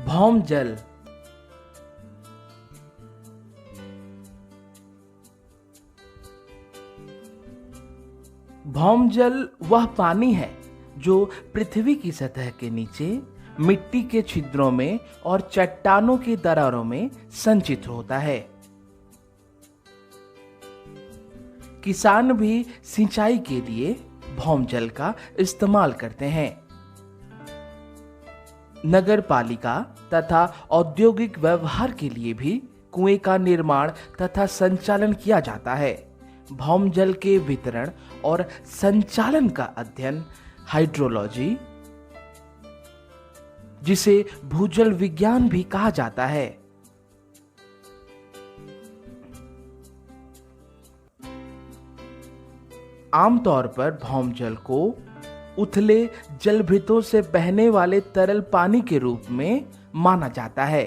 भौम जल। भौम जल वह पानी है जो पृथ्वी की सतह के नीचे मिट्टी के छिद्रों में और चट्टानों की दरारों में संचित होता है। किसान भी सिंचाई के लिए भौम जल का इस्तेमाल करते हैं। नगर पालिका तथा औद्योगिक व्यवहार के लिए भी कुएं का निर्माण तथा संचालन किया जाता है। भौम जल के वितरण और संचालन का अध्ययन हाइड्रोलॉजी, जिसे भूजल विज्ञान भी कहा जाता है, आमतौर पर भौम जल को उथले जलभृतों से बहने वाले तरल पानी के रूप में माना जाता है,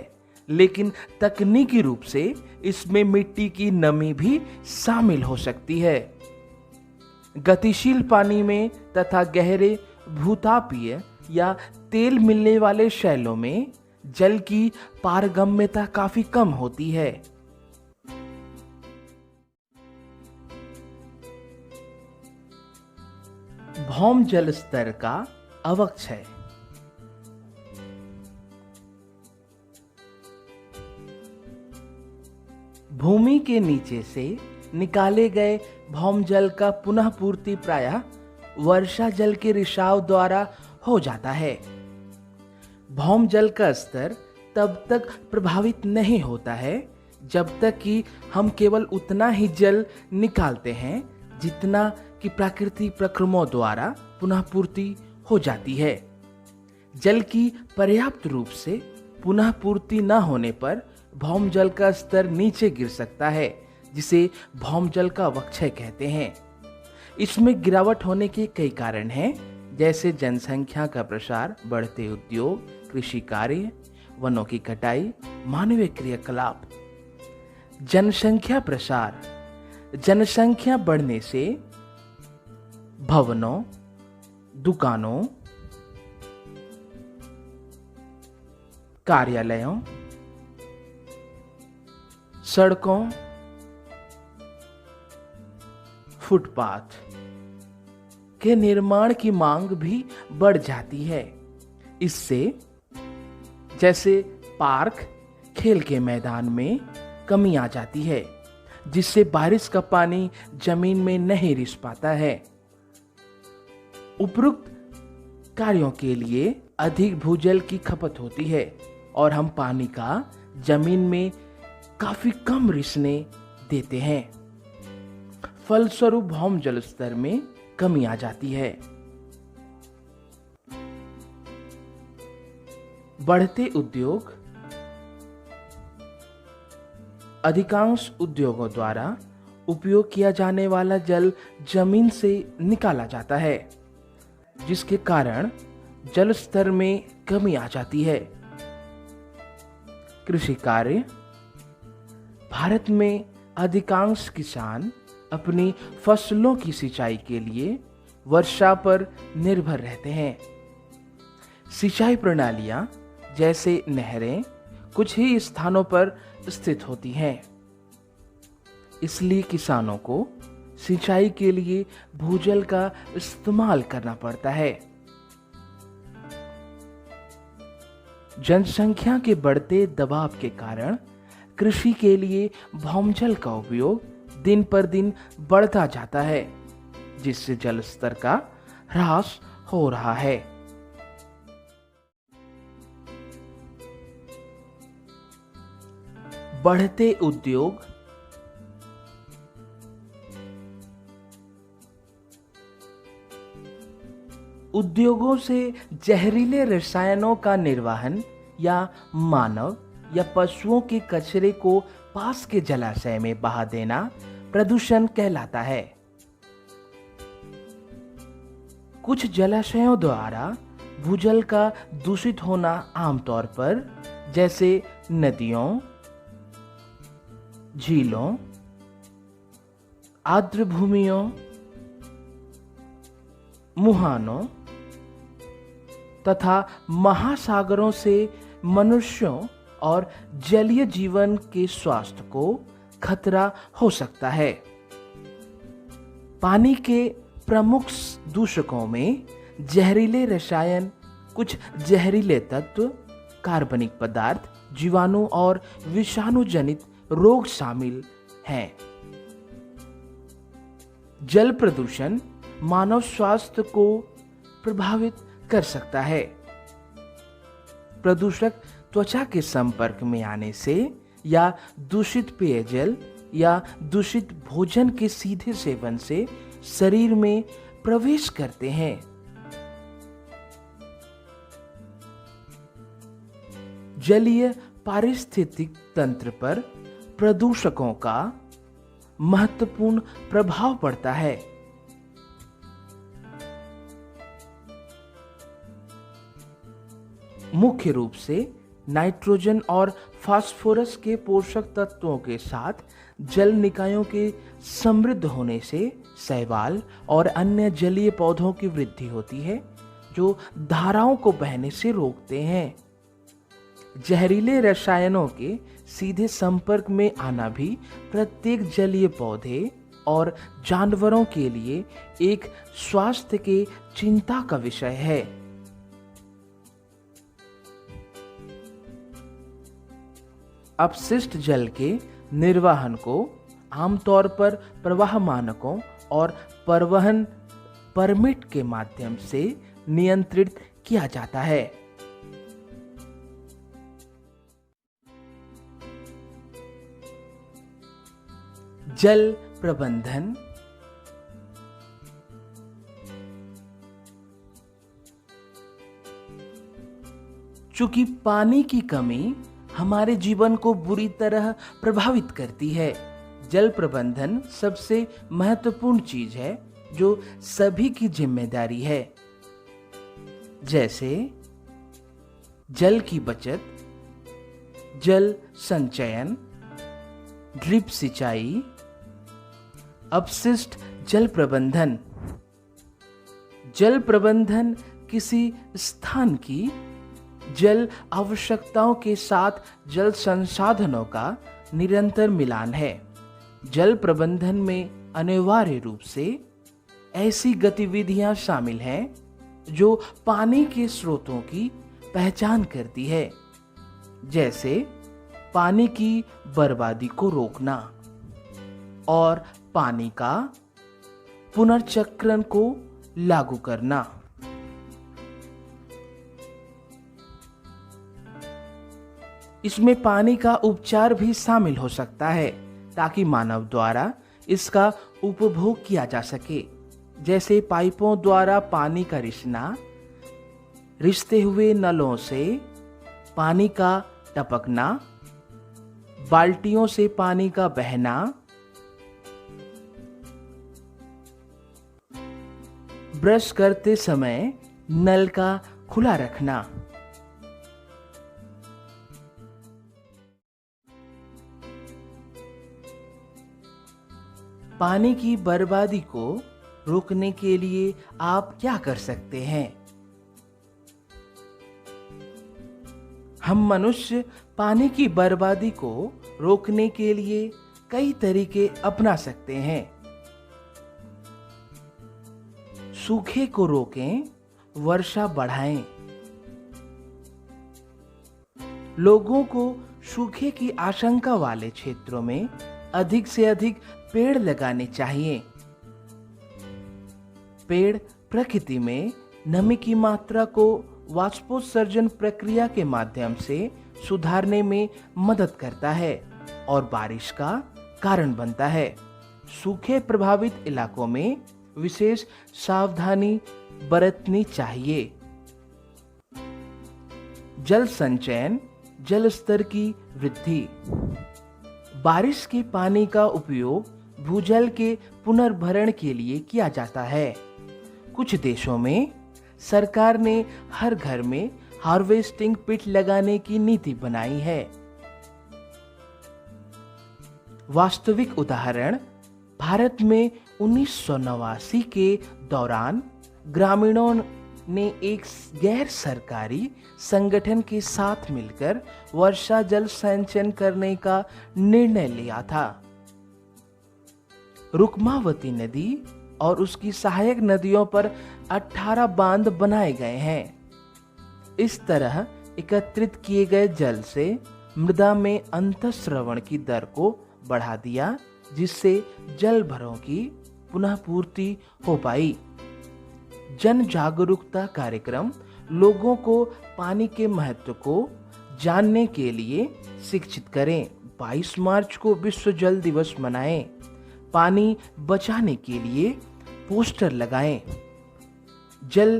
लेकिन तकनीकी रूप से इसमें मिट्टी की नमी भी शामिल हो सकती है। गतिशील पानी में तथा गहरे भूतापीय या तेल मिलने वाले शैलों में जल की पारगम्यता काफी कम होती है। भौम जल स्तर का अवक्षय। भूमि के नीचे से निकाले गए भौम जल का पुनः पूर्ति प्रायः वर्षा जल के रिसाव द्वारा हो जाता है। भौम जल का स्तर तब तक प्रभावित नहीं होता है जब तक कि हम केवल उतना ही जल निकालते हैं जितना कि प्राकृतिक प्रक्रमों द्वारा पुनः पूर्ति हो जाती है। जल की पर्याप्त रूप से पुनः पूर्ति न होने पर भौम जल का स्तर नीचे गिर सकता है, जिसे भौम जल का अवक्षय कहते हैं। इसमें गिरावट होने के कई कारण हैं, जैसे जनसंख्या का प्रसार, बढ़ते उद्योग, कृषि कार्य, वनों की कटाई, मानवीय क्रियाकलाप। जनसंख्या प्रसार। जनसंख्या बढ़ने से भवनों, दुकानों, कार्यालयों, सड़कों, फुटपाथ के निर्माण की मांग भी बढ़ जाती है। इससे जैसे पार्क, खेल के मैदान में कमी आ जाती है, जिससे बारिश का पानी जमीन में नहीं रिस पाता है। उपरोक्त कार्यों के लिए अधिक भूजल की खपत होती है और हम पानी का जमीन में काफी कम रिसने देते हैं। फलस्वरूप भौम जल स्तर में कमी आ जाती है। बढ़ते उद्योग। अधिकांश उद्योगों द्वारा उपयोग किया जाने वाला जल जमीन से निकाला जाता है, जिसके कारण जल स्तर में कमी आ जाती है। कृषि कार्य। भारत में अधिकांश किसान अपनी फसलों की सिंचाई के लिए वर्षा पर निर्भर रहते हैं। सिंचाई प्रणालियां जैसे नहरें कुछ ही स्थानों पर स्थित होती हैं। इसलिए किसानों को सिंचाई के लिए भूजल का इस्तेमाल करना पड़ता है। जनसंख्या के बढ़ते दबाव के कारण कृषि के लिए भौम जल का उपयोग दिन पर दिन बढ़ता जाता है, जिससे जल स्तर का ह्रास हो रहा है। बढ़ते उद्योग। उद्योगों से जहरीले रसायनों का निर्वहन या मानव या पशुओं के कचरे को पास के जलाशय में बहा देना प्रदूषण कहलाता है। कुछ जलाशयों द्वारा भूजल का दूषित होना आमतौर पर जैसे नदियों, झीलों, आर्द्र भूमियों, मुहानों तथा महासागरों से मनुष्यों और जलीय जीवन के स्वास्थ्य को खतरा हो सकता है। पानी के प्रमुख दूषकों में जहरीले रसायन, कुछ जहरीले तत्व, कार्बनिक पदार्थ, जीवाणु और विषाणु जनित रोग शामिल हैं। जल प्रदूषण मानव स्वास्थ्य को प्रभावित कर सकता है। प्रदूषक त्वचा के संपर्क में आने से या दूषित पेयजल या दूषित भोजन के सीधे सेवन से शरीर में प्रवेश करते हैं। जलीय पारिस्थितिक तंत्र पर प्रदूषकों का महत्वपूर्ण प्रभाव पड़ता है। मुख्य रूप से नाइट्रोजन और फास्फोरस के पोषक तत्वों के साथ जल निकायों के समृद्ध होने से शैवाल और अन्य जलीय पौधों की वृद्धि होती है, जो धाराओं को बहने से रोकते हैं। जहरीले रसायनों के सीधे संपर्क में आना भी प्रत्येक जलीय पौधे और जानवरों के लिए एक स्वास्थ्य के चिंता का विषय है। अपशिष्ट जल के निर्वहन को आमतौर पर प्रवाह मानकों और परिवहन परमिट के माध्यम से नियंत्रित किया जाता है। जल प्रबंधन चूंकि पानी की कमी हमारे जीवन को बुरी तरह प्रभावित करती है, जल प्रबंधन सबसे महत्वपूर्ण चीज है जो सभी की जिम्मेदारी है। जैसे जल की बचत, जल संचयन, ड्रिप सिंचाई, अपशिष्ट जल प्रबंधन। जल प्रबंधन किसी स्थान की जल आवश्यकताओं के साथ जल संसाधनों का निरंतर मिलान है। जल प्रबंधन में अनिवार्य रूप से ऐसी गतिविधियां शामिल हैं जो पानी के स्रोतों की पहचान करती है, जैसे पानी की बर्बादी को रोकना और पानी का पुनर्चक्रण को लागू करना। इसमें पानी का उपचार भी शामिल हो सकता है ताकि मानव द्वारा इसका उपभोग किया जा सके, जैसे पाइपों द्वारा पानी का रिसते हुए नलों से पानी का टपकना, बाल्टियों से पानी का बहना, ब्रश करते समय नल का खुला रखना। पानी की बर्बादी को रोकने के लिए आप क्या कर सकते हैं? हम मनुष्य पानी की बर्बादी को रोकने के लिए कई तरीके अपना सकते हैं। सूखे को रोकें, वर्षा बढ़ाएं। लोगों को सूखे की आशंका वाले क्षेत्रों में अधिक से अधिक पेड़ लगाने चाहिए। पेड़ प्रकृति में नमी की मात्रा को वाष्पोत्सर्जन प्रक्रिया के माध्यम से सुधारने में मदद करता है और बारिश का कारण बनता है। सूखे प्रभावित इलाकों में विशेष सावधानी बरतनी चाहिए। जल संचयन, जल स्तर की वृद्धि। बारिश के पानी का उपयोग भूजल के पुनर्भरण के लिए किया जाता है। कुछ देशों में सरकार ने हर घर में हार्वेस्टिंग पिट लगाने की नीति बनाई है। वास्तविक उदाहरण भारत में 1989 के दौरान ग्रामीणों ने एक गैर सरकारी संगठन के साथ मिलकर वर्षा जल संचयन करने का निर्णय लिया था। रुक्मावती नदी और उसकी सहायक नदियों पर 18 बांध बनाए गए हैं। इस तरह एकत्रित किए गए जल से मृदा में अंतःस्रवण की दर को बढ़ा दिया, जिससे जल भरों की पुनः पूर्ति हो पाई। जन जागरूकता कार्यक्रम लोगों को पानी के महत्व को जानने के लिए शिक्षित करें। 22 मार्च को विश्व जल दिवस मनाएं। पानी बचाने के लिए पोस्टर लगाएं। जल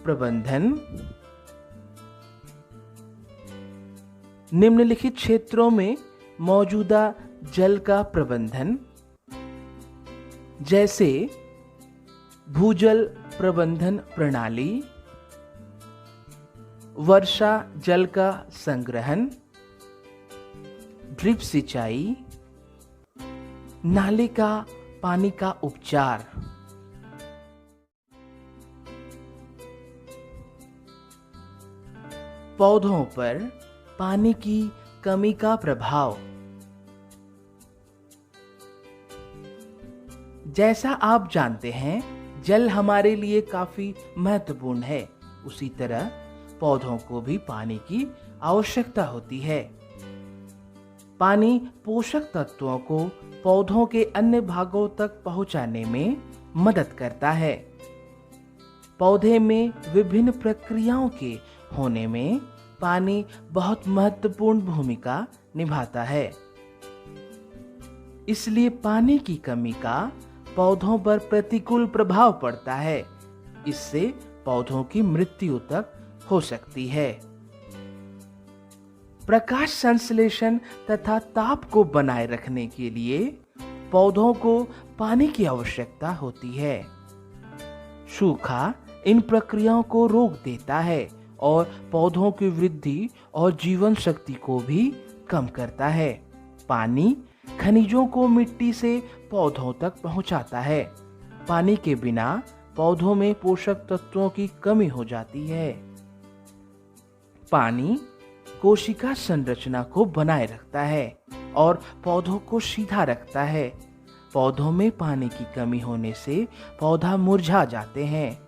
प्रबंधन निम्नलिखित क्षेत्रों में मौजूदा जल का प्रबंधन, जैसे भूजल प्रबंधन प्रणाली, वर्षा जल का संग्रहण, ड्रिप सिंचाई, नाले का पानी का उपचार। पौधों पर पानी की कमी का प्रभाव। जैसा आप जानते हैं, जल हमारे लिए काफी महत्वपूर्ण है। उसी तरह पौधों को भी पानी की आवश्यकता होती है। पानी पोषक तत्वों को पौधों के अन्य भागों तक पहुंचाने में मदद करता है। पौधे में विभिन्न प्रक्रियाओं के होने में पानी बहुत महत्वपूर्ण भूमिका निभाता है। इसलिए पानी की कमी का पौधों पर प्रतिकूल प्रभाव पड़ता है। इससे पौधों की मृत्यु तक हो सकती है। प्रकाश संश्लेषण तथा ताप को बनाए रखने के लिए पौधों को पानी की आवश्यकता होती है। सूखा इन प्रक्रियाओं को रोक देता है और पौधों की वृद्धि और जीवन शक्ति को भी कम करता है। पानी खनिजों को मिट्टी से पौधों तक पहुंचाता है। पानी के बिना पौधों में पोषक तत्वों की कमी हो जाती है। पानी कोशिका संरचना को बनाए रखता है और पौधों को सीधा रखता है। पौधों में पानी की कमी होने से पौधा मुरझा जाते हैं।